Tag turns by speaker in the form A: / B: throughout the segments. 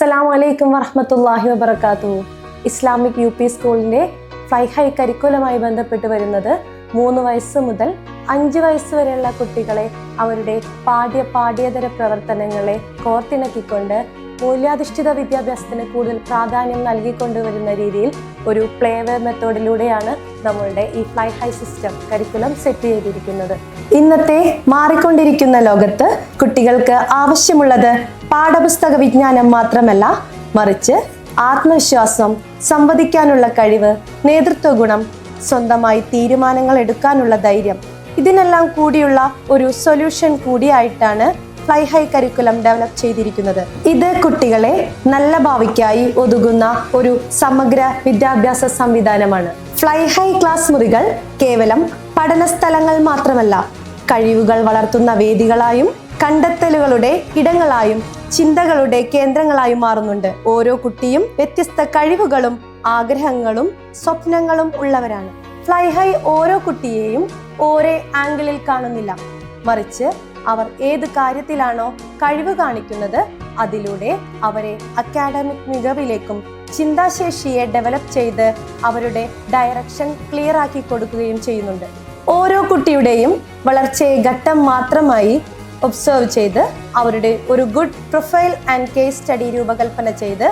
A: അസ്സലാമലൈക്കും വറഹ്മത്തുള്ളാഹി വബറകാതുഹു. ഇസ്ലാമിക് UP സ്കൂളിൻ്റെ ഫ്ലൈ ഹൈ കരിക്കുലമായി ബന്ധപ്പെട്ട് വരുന്നത് 3 വയസ്സ് മുതൽ 5 വയസ്സ് വരെയുള്ള കുട്ടികളെ അവരുടെ പാഠ്യേതര പ്രവർത്തനങ്ങളെ കോർത്തിണക്കിക്കൊണ്ട് മൂല്യാധിഷ്ഠിത വിദ്യാഭ്യാസത്തിന് കൂടുതൽ പ്രാധാന്യം നൽകിക്കൊണ്ടുവരുന്ന രീതിയിൽ ഒരു പ്ലേവേ മെത്തേഡിലൂടെയാണ് നമ്മളുടെ ഈ fly high system curriculum set ചെയ്തിരിക്കുന്നത്. ഇന്നത്തെ മാറിക്കൊണ്ടിരിക്കുന്ന ലോകത്ത് കുട്ടികൾക്ക് ആവശ്യമുള്ളത് പാഠപുസ്തക വിജ്ഞാനം മാത്രമല്ല, മറിച്ച് ആത്മവിശ്വാസം, സംവദിക്കാനുള്ള കഴിവ്, നേതൃത്വ ഗുണം, സ്വന്തമായി തീരുമാനങ്ങൾ എടുക്കാനുള്ള ധൈര്യം, ഇതിനെല്ലാം കൂടിയുള്ള ഒരു സൊല്യൂഷൻ കൂടിയായിട്ടാണ് ഫ്ലൈ ഹൈ കരിക്കുലം ഡെവലപ്പ് ചെയ്തിരിക്കുന്നത്. ഇത് കുട്ടികളെ നല്ല ഭാവിക്കായി ഒതുങ്ങുന്ന ഒരു സമഗ്ര വിദ്യാഭ്യാസ സംവിധാനമാണ്. ഫ്ലൈ ഹൈ ക്ലാസ് മുറികൾ കേവലം പഠന സ്ഥലങ്ങൾ മാത്രമല്ല, കഴിവുകൾ വളർത്തുന്ന വേദികളായും കണ്ടെത്തലുകളുടെ ഇടങ്ങളായും ചിന്തകളുടെ കേന്ദ്രങ്ങളായും മാറുന്നുണ്ട്. ഓരോ കുട്ടിയും വ്യത്യസ്ത കഴിവുകളും ആഗ്രഹങ്ങളും സ്വപ്നങ്ങളും ഉള്ളവരാണ്. ഫ്ലൈ ഹൈ ഓരോ കുട്ടിയെയും ഒരേ ആംഗിളിൽ കാണുന്നില്ല, മറിച്ച് അവർ ഏത് കാര്യത്തിലാണോ കഴിവ് കാണിക്കുന്നത് അതിലൂടെ അവരെ അക്കാഡമിക് മികവിലേക്കും ചിന്താശേഷിയെ ഡെവലപ്പ് ചെയ്ത് അവരുടെ ഡയറക്ഷൻ ക്ലിയർ ആക്കി കൊടുക്കുകയും ചെയ്യുന്നുണ്ട്. ഓരോ കുട്ടിയുടെയും വളർച്ചയെ ഘട്ടം മാത്രമായി ഒബ്സർവ് ചെയ്ത് അവരുടെ ഒരു good profile and case study രൂപകൽപ്പന ചെയ്ത്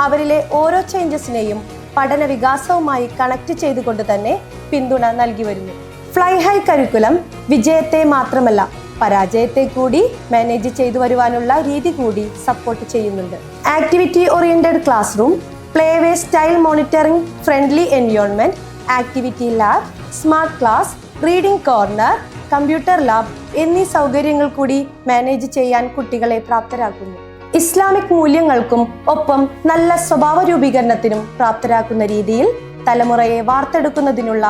A: അവരിലെ ഓരോ ചേഞ്ചസിനെയും പഠന വികാസവുമായി കണക്ട് ചെയ്തുകൊണ്ട് തന്നെ പിന്തുണ നൽകി വരുന്നു. ഫ്ലൈ ഹൈ കരിക്കുലം വിജയത്തെ മാത്രമല്ല, പരാജയത്തെ കൂടി മാനേജ് ചെയ്തു വരുവാനുള്ള രീതി കൂടി സപ്പോർട്ട് ചെയ്യുന്നുണ്ട്. Activity oriented class room, പ്ലേവേ style monitoring, friendly environment, activity lab, smart class, reading corner, computer lab എന്നീ സൗകര്യങ്ങൾ കൂടി മാനേജ് ചെയ്യാൻ കുട്ടികളെ പ്രാപ്തരാക്കുന്നു. ഇസ്ലാമിക് മൂല്യങ്ങൾക്കും ഒപ്പം നല്ല സ്വഭാവ രൂപീകരണത്തിനും പ്രാപ്തരാക്കുന്ന രീതിയിൽ തലമുറയെ വാർത്തെടുക്കുന്നതിനുള്ള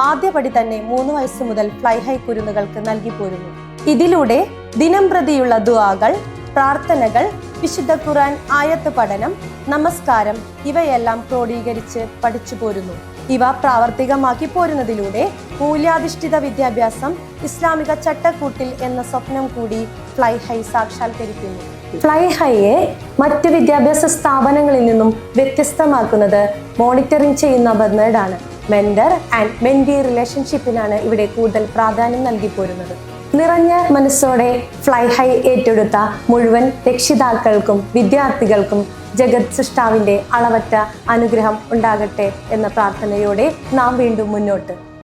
A: ആദ്യപടി തന്നെ 3 വയസ്സ് മുതൽ ഫ്ലൈ ഹൈ കുരുന്നുകൾക്ക് നൽകി പോരുന്നു. ഇതിലൂടെ ദിനം പ്രതിയുള്ള ദുആകൾ, പ്രാർത്ഥനകൾ, വിശുദ്ധ ഖുർആൻ ആയത്ത് പഠനം, നമസ്കാരം ഇവയെല്ലാം ക്രോഡീകരിച്ച് പഠിച്ചു പോരുന്നു. ഇവ പ്രാവർത്തികമാക്കി പോരുന്നതിലൂടെ മൂല്യാധിഷ്ഠിത വിദ്യാഭ്യാസം ഇസ്ലാമിക ചട്ടക്കൂട്ടിൽ എന്ന സ്വപ്നം കൂടി ഫ്ലൈ ഹൈ സാക്ഷാത്കരിക്കുന്നു. ഫ്ലൈ ഹൈയെ മറ്റ് വിദ്യാഭ്യാസ സ്ഥാപനങ്ങളിൽ നിന്നും വ്യത്യസ്തമാക്കുന്നത് മോണിറ്ററിംഗ് ചെയ്യുന്ന മെത്തേഡാണ്. മെന്റർ ആൻഡ് മെന്റി റിലേഷൻഷിപ്പിനാണ് ഇവിടെ കൂടുതൽ പ്രാധാന്യം നൽകി പോരുന്നത്. നിറഞ്ഞ മനസ്സോടെ ഫ്ലൈ ഹൈ ഏറ്റെടുത്ത മുഴുവൻ രക്ഷിതാക്കൾക്കും വിദ്യാർത്ഥികൾക്കും ജഗത് സൃഷ്ടാവിൻ്റെ അളവറ്റ അനുഗ്രഹം ഉണ്ടാകട്ടെ എന്ന പ്രാർത്ഥനയോടെ നാം വീണ്ടും മുന്നോട്ട്.